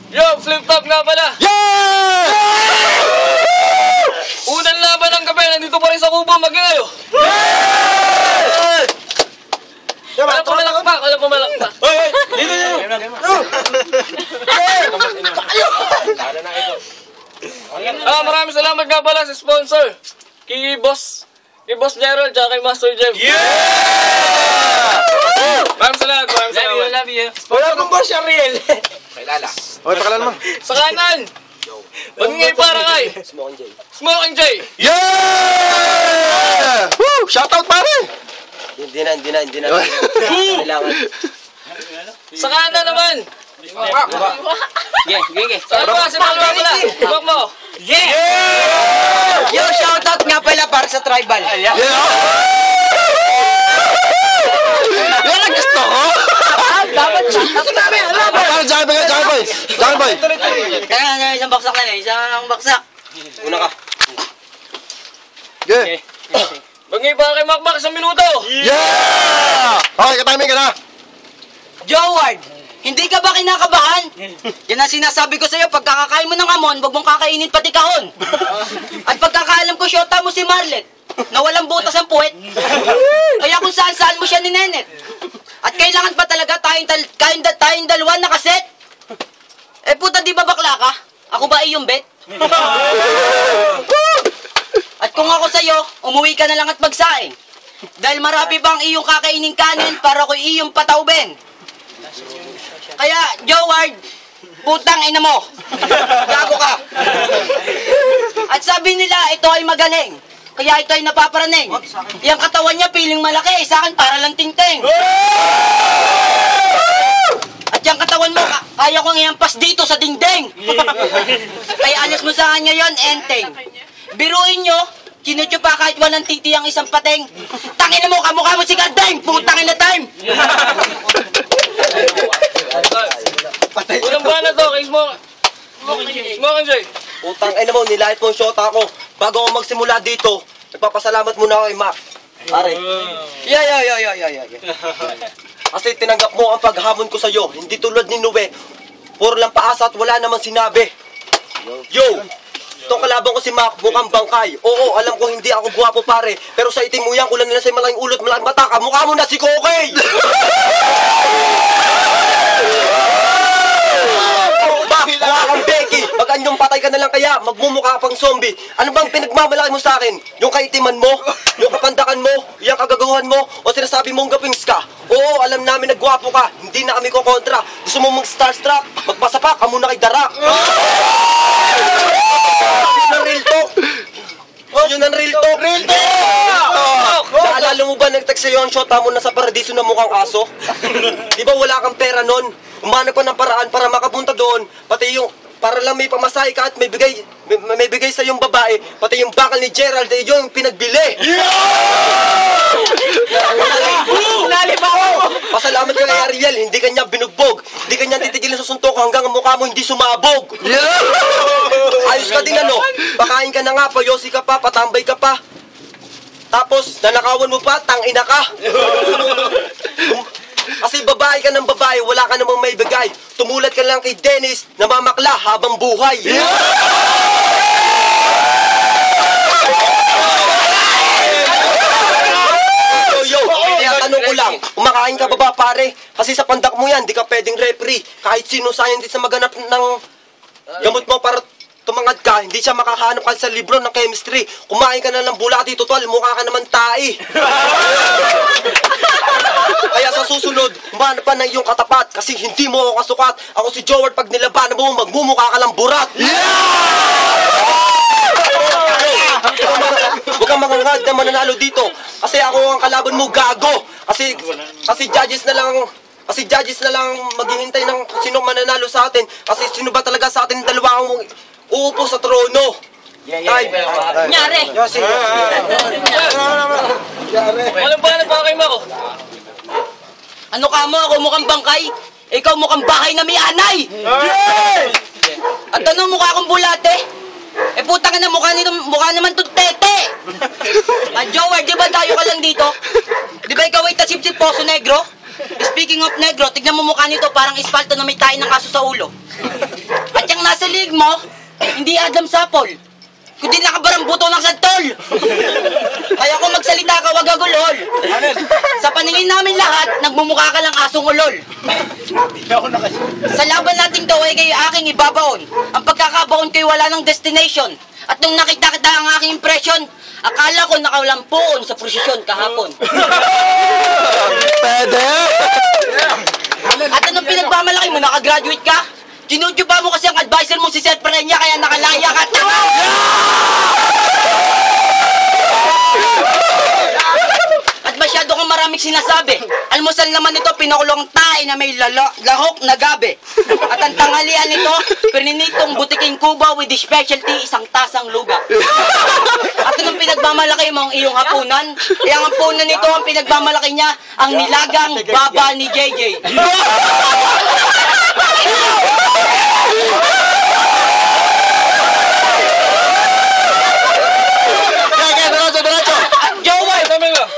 Yo, flip-top nga pala! Yeah! Unang laban ng gabi, nandito pa rin sa kubo, mag-iayo! Walang pumalakpak, walang pumalakpak! Dito! Maraming salamat nga pala sa sponsor. Kay Boss Gerald, tsaka kay Master Jem. Maraming salamat, maraming salamat. Love you. Wala kong boss siya real. Kailala. Okay, pakalan mo. Sa kanan! Pagingay para kay Smoking J! Yeah! Woo! Shoutout pare! Hindi na. Kailangan. Sa kanan naman! Yeah. Salwa, si Malwa pala! Ibak mo! Yo, shoutout nga pala para sa tribal. Yeah! Yan ang gusto ko! Dapat shoutout namin. Para Johnny Boy! Kaya isang baksak na isang baksak. Una ka. Yeah! Pagingay para kay Makmak, 1 minuto! Yeah! Okay, katiming ka na! Joward, hindi ka ba kinakabahan? Yan ang sinasabi ko sa'yo, pagkakakain mo ng amon, huwag mong kakainin pati kahon. At pagkakaalam ko, syota mo si Marlet, na walang butas ang puwet. Kaya kung saan-saan mo siya ninenet. At kailangan pa talaga tayong dalawa nakaset? Eh puta, di ba bakla ka? Ako ba iyong bet? At kung ako sa'yo, umuwi ka na lang at magsaing. Dahil marami bang iyong kakainin kanin para ko iyong patauben. Kaya, Joward, putang ina mo. Gago ka. At sabi nila, ito ay magaling. Kaya ito ay napaparaning. Yang katawan niya piling malaki, sa akin para lang tingting. At yung katawan mo, kaya kong iampas dito sa dingding. Kaya alis mo sa kanya yon, enteng. Biruin nyo, kinutyo pa kahit walang titi ang isang pateng. Tangin mo, kamukha mo si Gardeng, putangin na time. Unang buwan na to, kay Smoking J! Utang ina mo, nilahit mo ang shota ko. Bago ako magsimula dito, nagpapasalamat muna ako kay Mac. Pare. Yeah. Kasi tinanggap mo ang paghamon ko sa'yo. Hindi tulad ni Nue. Puro lang paasa at wala namang sinabi. Yo! Itong kalaban ko si Mac, mukhang bangkay. Oo, alam ko hindi ako guwapo pare. Pero sa itim mo yan, kulang nila sa malaking ulot, malaking mata ka. Mukha mo na si Kokey! Mukha kang Becky. Pag anyong patay ka na lang kaya, magmumukha pang zombie. Ano bang pinagmamalaki mo sa akin? Yung kaitiman mo? Yung kapandakan mo? Yung kagagawan mo? O sinasabi mong gapings ka? Oo, alam namin na gwapo ka. Hindi na kami kukontra. Gusto mo mag-starstruck? Magpasapa ka muna kay Darak. Yun ang real talk. Yun ang real talk. Naalala mo ba nag-text sa'yo ang shota mo na sa paradiso na mukhang aso? Di ba wala kang pera nun? Umanap pa ng paraan para makapunta doon. Pati yung, para lang may pamasahe ka at may bigay sa yung babae. Pati yung bakal ni Gerald, eh, yung pinagbili. Sinali pa ako! Pasalamat ka kay Ariel, hindi kanya binugbog. Hindi kanya titigilan sa suntok hanggang ang mukha mo hindi sumabog. Ayos ka din ano? Pakain ka na nga, payosi ka pa, patambay ka pa. Tapos, nanakawan mo pa, tangina ka. Kasi babae ka ng babae, wala ka namang may bigay. Tumulat ka lang kay Dennis, namamakla habang buhay. Yo, kaya tanong ko lang, kumakain ka ba pare? Kasi sa pandak mo yan, di ka pwedeng referee. Kahit sino scientist na maghanap ng gamot mo para tumangad ka, hindi siya makahanap ka sa libro ng chemistry. Kumain ka na ng bulati, total, mukha ka naman tae. Kaya sa susunod, humanap pa ng iyong katapat kasi hindi mo ako kasukat. Ako si Joward, pag nilabanan mo, magmumukha ka lang burat. Huwag kang mangangad na mananalo dito kasi ako ang kalaban mo, gago. Kasi judges na lang maghihintay ng sino mananalo sa atin. Kasi sino ba talaga sa atin dalawa ang uupo sa trono? Nyari! Walang banat pa kay Mako! Ano ka mo? Ako mukhang bangkay? Ikaw mukhang bahay na may anay! At ano mukha akong bulate? Eh puta ka na, mukha naman itong tete! Joward, di ba tayo ka lang dito? Di ba ikaw ay tasipsip Poso Negro? Speaking of negro, tignan mo mukha nito, parang ispalto na may tayo ng aso sa ulo. At yung nasa liig mo, hindi Adam Sapol, kundi nakabarang buto ng santol. Kaya kung magsalita ka, wag agulol. Sa paningin namin lahat, nagmumukha ka lang asong ulol. Sa laban nating to ay kayo aking ibabaon. Ang pagkakabaon ko'y wala ng destination. At nung nakita kita ang aking impression, akala ko nakalampuon sa prosesyon kahapon. Pwede! At anong pinagmamalaki mo, nakagraduate ka? Ginudyuba mo kasi ang advisor mo si Seth Pereña, kaya nakalaya ka. At masyado kang maraming sinasabi. Almusal naman nito, pinakulong tae na may lahok na gabi. At ang tanghalian nito, pininitong butiking kuba with the specialty, isang tasang luga. At anong pinagmamalaki mo ang iyong hapunan? Ang hapunan nito, ang pinagmamalaki niya, ang nilagang baba ni JJ.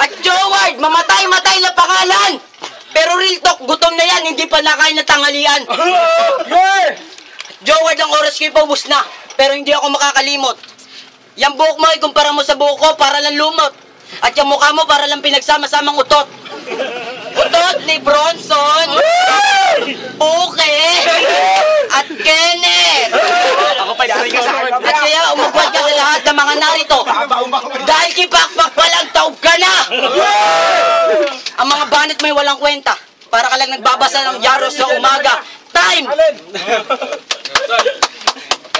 At Joward, mamatay na pangalan. Pero real talk, gutom na yan, hindi pa nakain na tanghalian. Joward, ang oras ko'y paubos na, pero hindi ako makakalimot. Yang buhok mo, ikumpara mo sa buhok ko, para lang lumot. At yung mukha mo, para lang pinagsama-samang utot. Utot ni Bronson, Puke, at Kenneth. At kaya umugwad ka sa lahat ng mga narito. Dahil kipakpak pa lang, taog ka na. Ang mga banat may walang kwenta. Para ka lang nagbabasa ng yaros sa umaga. Time!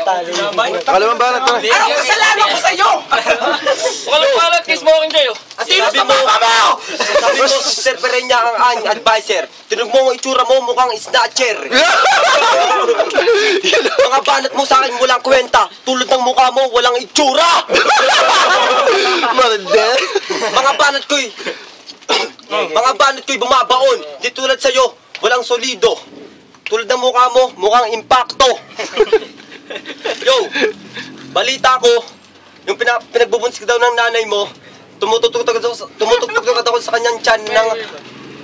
Kalimang banat ko. Anong kasalanan ko sa'yo? Walang palat, kiss mo aking kayo. Sabi mo, Sir Pereña ang advisor. Tinog mo ang itsura mo, mukhang snatcher. Mga banat mo sa akin walang kwenta. Tulad ng mukha mo, walang itsura. Mga banat ko'y bumabaon. Di tulad sa'yo, walang solido. Tulad ng mukha mo, mukhang impacto. Yo, balita ko, yung pinagbubunsik daw ng nanay mo, tumututok daw sa kanyang tiyan ng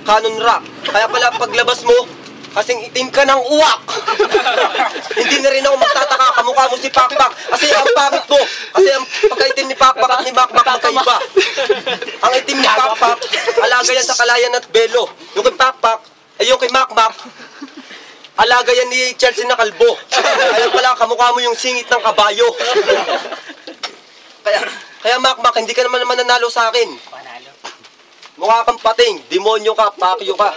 Canon Rock. Kaya pala paglabas mo, kasing itim ka ng uwak. Hindi na rin ako magtataka, kamukha mo si Pakpak. Kasi ang pangit mo, kasi ang pagkaitim ni Pakpak at ni Makmak magkaiba. Ang itim ni Pakpak, alaga yan sa Kalayan at Belo. Yung kay Pakpak, ay yung kay Makmak, alaga yan ni Chelsea na kalbo. Kaya pala kamukha mo yung singit ng kabayo. Kaya Makmak, hindi ka naman nanalo sa akin. Mukha kang pating, demonyo ka, pakyo ka.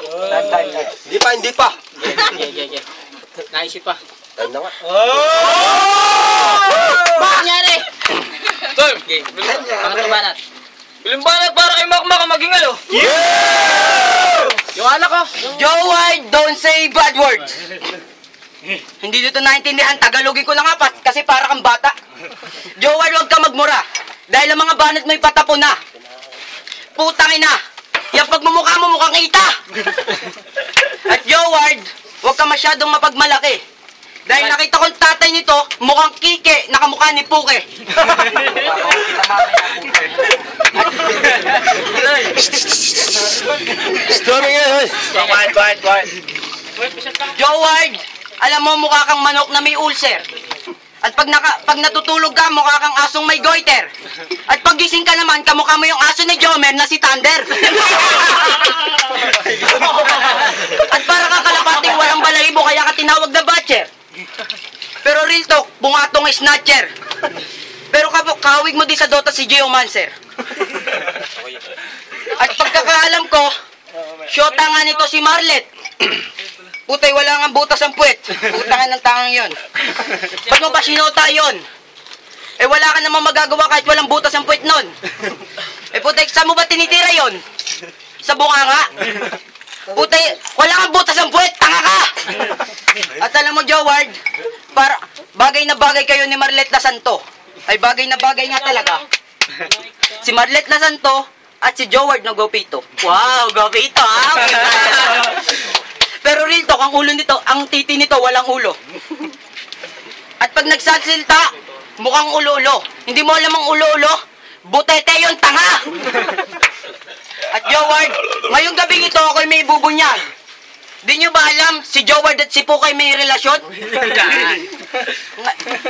Hindi pa. Naisip pa. Ano nga? Bakit nangyari? Sir, Bakit banat? biling banat para kay Makmak ang maging ano. Yung anak ko, Joward, don't say bad words. Hindi dito naintindihan, Tagalogin ko lang apat kasi para kang bata. Joward, huwag ka magmura. Dahil ang mga banat mo'y patapon na. Putang ina, yung pagmumukha mo mukhang ita. At Joward, huwag ka masyadong mapagmalaki. Dahil nakita kong tatay nito, mukhang Kike, nakamukha ni Puke. Storming eh. Quiet. Joward, alam mo mukha kang manok na may ulcer. At pag natutulog ka, mukha kang asong may goiter. At pag gising ka naman, kamukha mo yung aso ni Jomer na si Thunder. At para ka kalapating walang balahibo, kaya ka tinawag na batcher. Pero real talk, bungatong snatcher. Pero kahawig mo din sa Dota si Geomancer. At pagkakaalam ko, syota nga nito si Marlet. Putay, wala nga butas ang puwet. Putangan ng tangang yon. Ba't mo ba sinota yun? Eh wala ka namang magagawa kahit walang butas ang puwet nun. Eh putay, saan mo ba tinitira yon? Sa bunganga? Putay, wala kang butas ang puwet, tanga ka! At alam mo, Joward, bagay na bagay kayo ni Marlet Lasanto. Ay bagay na bagay nga talaga. Si Marlet Lasanto at si Joward na Gopito. Wow, Gopito, ha? Pero real talk, ang ulo nito, ang titi nito, walang ulo. At pag nagsasalita, mukhang ulo-ulo. Hindi mo alam ang ulo-ulo? Butete yun, tanga! At Joward, ngayong gabing ito ako'y may bubunyag. Di nyo ba alam, si Joward at si Pukay may relasyon?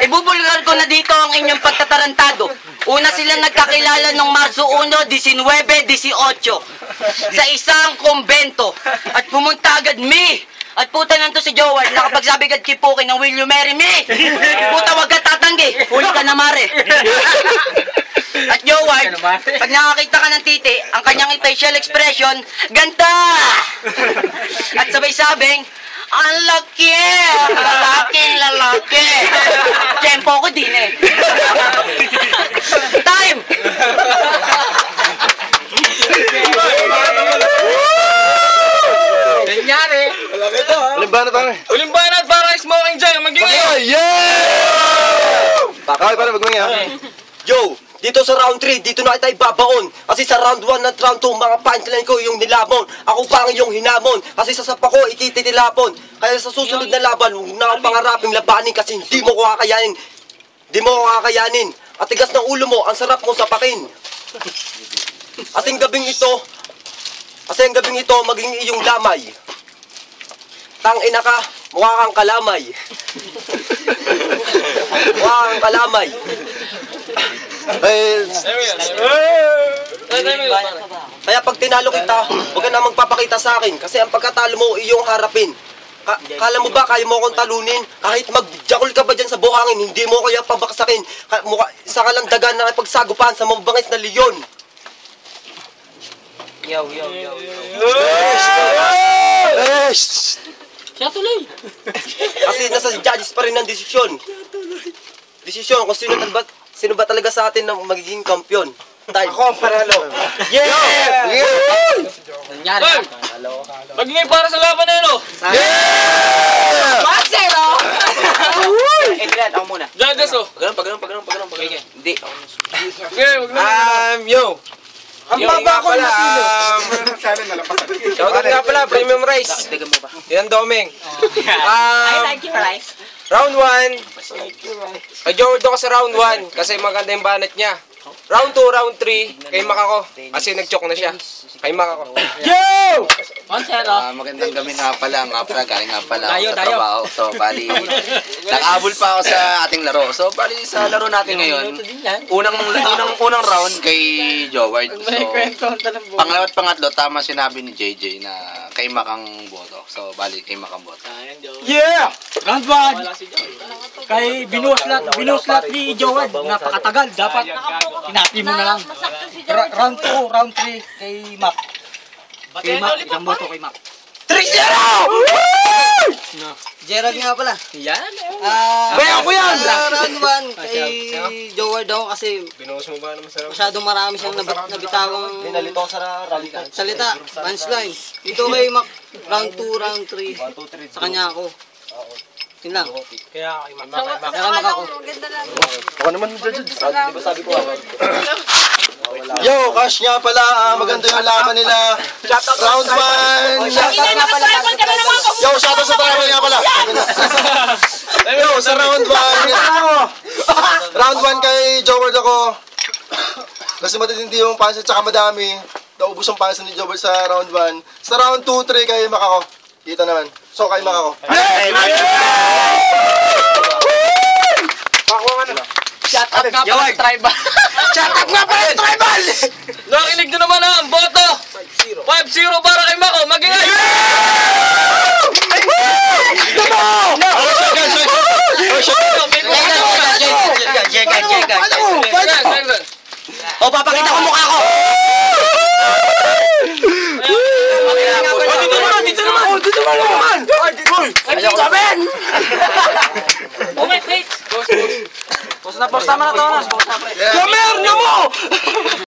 Ibubulgar ko na dito ang inyong pagtatarantado. Una sila nagkakilala noong Marso 1, 19, 18 sa isang kumbento. At pumunta agad At puta nanto si Joward, nakapagsabi agad kay Pukay ng will you marry me? Puta wag ka tatanggi, huli ka na mare. At Joward, pag nakakita ka ng titi, ang kanyang facial expression, ganda! At sabay-sabing, ang laki! Lalaki! Tempo ko din eh. Time! Nangyari! Ulimbanat pare. Ulimbanat para smoking Jay, magingay! Yeah! Okay, pare, magmingay ha. Yo, dito sa round 3, dito na kita ibabaon. Kasi sa round 1 at round 2, mga punchline ko yung nilamon. Ako pa ang iyong hinamon. Kasi sa sapa ko, ikititilapon. Kaya sa susunod na laban, huwag na akong pangaraping labanin kasi hindi mo ko kakayanin. Hindi mo ko kakayanin. At tigas ng ulo mo, ang sarap mo sapakin. Asing gabing ito, maging iyong lamay. Tangina ka, mukha kang kalamay. Mukha kang kalamay. Kaya pag tinalo kita, huwag ka na magpapakita sa akin. Kasi ang pagkatalo mo, iyong harapin. Kala mo ba kaya mo akong talunin? Kahit magjakol ka ba dyan sa buhangin, hindi mo kaya pabaksakin. Isa ka lang dagan na ipagsagupan sa mabangis na leon. Yo. Siya tuloy. Kasi nasa judges pa rin ang desisyon. Desisyon kung sino ba talaga sa atin na magiging kampiyon. Ako, paralo. Yeah! Nangyari. Magingay para sa laban na yun, oh! Yeah! Magsero! Edred, ako muna. Jagas, oh! Pagano. Hindi. Okay, wag na. Yo! Ang baba ko na pilo. Shoutout nga pala, Premium Rice. Yan, Domeng. Thank you, Rice. Round 1. Kay Joward ako sa round 1 kasi maganda yung banat niya. Round 2, round 3, kay Makako. Kasi nag-choke na siya. Kay Makako. Yo! Magandang gabi nga pala, galing nga pala Dayo. ako sa trabaho. So, bali, nag-abol pa ako sa ating laro. So, bali, sa laro natin ngayon, unang round kay Joward. So, pangalawa at pangatlo, tama sinabi ni JJ na kay Makang boto. So, bali, kay Makang boto. Yeah! Round 1. Kay binuslat ni Joward, napakatagal. Dapat tinapin mo na lang. Round 2, round 3 kay Mac. Kay Mac, isang boto kay Mac. 3-0! Gerald nga pala. Yan, Bayan ko yan! Round 1 kay Joward daw kasi masyadong marami siyang nabitawang Pinalito sa salita, punchline. Ito kay Mac, round 2, round 3. Sa kanya ako. Yun lang. Kaya kay Mac ako. Ako naman, Judge. Di ba sabi ko Yo, Cash nga pala. Maganda yung laban nila. Round 1. Yo, shoutout sa travel nga pala. Yo, sa round 1. Round 1 kay Joward ako. Kasi matitindi yung pansit tsaka madami. Naubos ang pansit ni Joward sa round 1. Sa round 2, 3 kay Mac ako. Kita naman. So, kay Mac ako. Shut up nga pala tribal. Shut up nga pala yung tribal! Nakinig nyo naman ha, ang boto! 5-0 para kay Mako, magingay! O, papakita ko mukha ko! Dito naman! Post na, post naman na to. Gamer na mo!